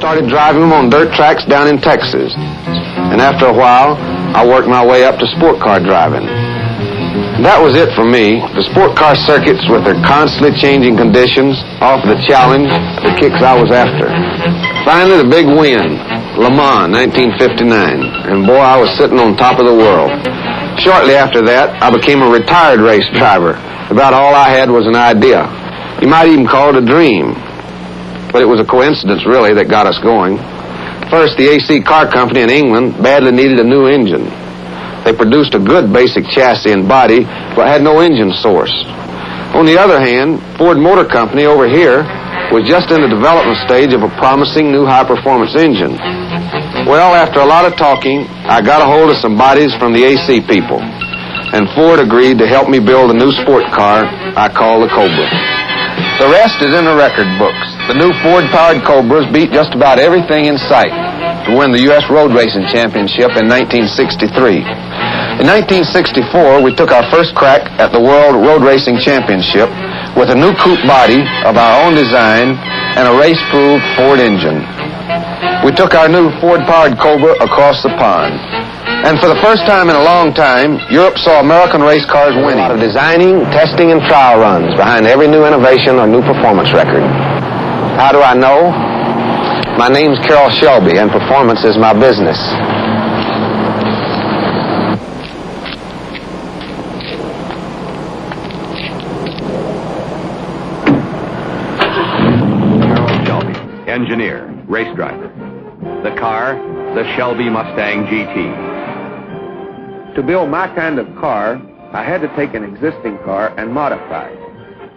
started driving them on dirt tracks down in Texas. And after a while, I worked my way up to sport car driving. That was it for me. The sport car circuits with their constantly changing conditions offered the challenge, the kicks I was after. Finally, the big win, Le Mans, 1959. And boy, I was sitting on top of the world. Shortly after that, I became a retired race driver. About all I had was an idea. You might even call it a dream. But it was a coincidence, really, that got us going. First, the AC car company in England badly needed a new engine. They produced a good basic chassis and body, but had no engine source. On the other hand, Ford Motor Company over here was just in the development stage of a promising new high-performance engine. Well, after a lot of talking, I got a hold of some bodies from the AC people, and Ford agreed to help me build a new sport car I call the Cobra. The rest is in the record books. The new Ford-powered Cobras beat just about everything in sight to win the U.S. Road Racing Championship in 1963. In 1964, we took our first crack at the World Road Racing Championship with a new coupe body of our own design and a race-proved Ford engine. We took our new Ford-powered Cobra across the pond. And for the first time in a long time, Europe saw American race cars winning. A lot of designing, testing, and trial runs behind every new innovation or new performance record. How do I know? My name's Carroll Shelby, and performance is my business. Carroll Shelby, engineer, race driver. The car, the Shelby Mustang GT. To build my kind of car, I had to take an existing car and modify it.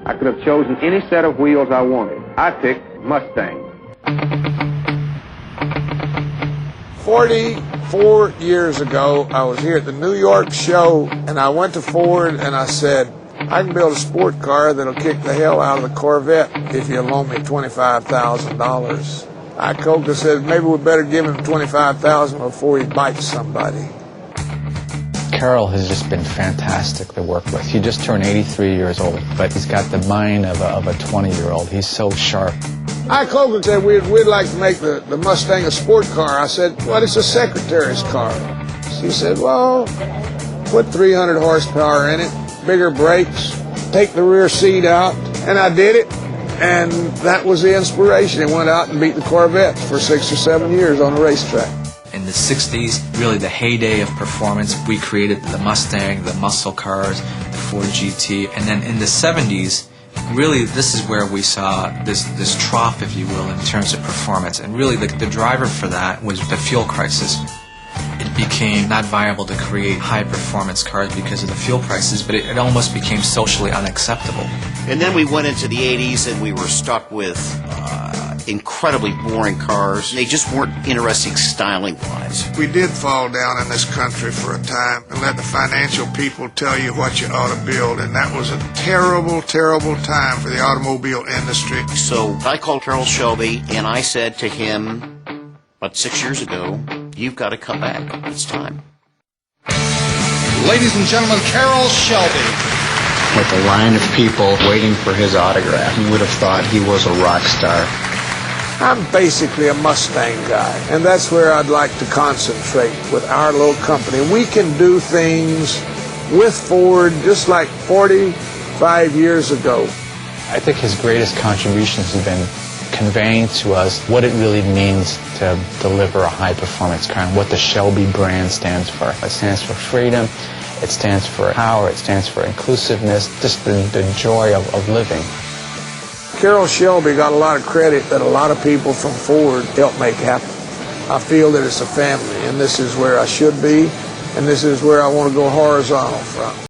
I could have chosen any set of wheels I wanted. I picked Mustang. 44 years ago, I was here at the New York show, and I went to Ford and I said, I can build a sport car that'll kick the hell out of the Corvette if you'll loan me $25,000. Coca said, maybe we better give him $25,000 before he bites somebody. Carroll has just been fantastic to work with. He just turned 83 years old, but he's got the mind of a 20-year-old. He's so sharp. Coca said, we'd like to make the Mustang a sport car. I said, well, it's a secretary's car. She said, well, put 300 horsepower in it, bigger brakes, take the rear seat out, and I did it. And that was the inspiration. He went out and beat the Corvette for 6 or 7 years on the racetrack. In the 60s, really the heyday of performance, we created the Mustang, the muscle cars, the Ford GT, and then in the 70s, really this is where we saw this trough, if you will, in terms of performance. And really the driver for that was the fuel crisis. It became not viable to create high-performance cars because of the fuel prices, but it almost became socially unacceptable. And then we went into the 80s and we were stuck with incredibly boring cars. They just weren't interesting styling-wise. We did fall down in this country for a time and let the financial people tell you what you ought to build, and that was a terrible, terrible time for the automobile industry. So I called Carroll Shelby and I said to him about 6 years ago, you've got to come back. It's time. Ladies and gentlemen, Carroll Shelby. With a line of people waiting for his autograph, you would have thought he was a rock star. I'm basically a Mustang guy, and that's where I'd like to concentrate with our little company. We can do things with Ford just like 45 years ago. I think his greatest contributions have been conveying to us what it really means to deliver a high-performance car and what the Shelby brand stands for. It stands for freedom, it stands for power, it stands for inclusiveness, just the joy of living. Carroll Shelby got a lot of credit that a lot of people from Ford helped make happen. I feel that it's a family, and this is where I should be, and this is where I want to go horizontal from.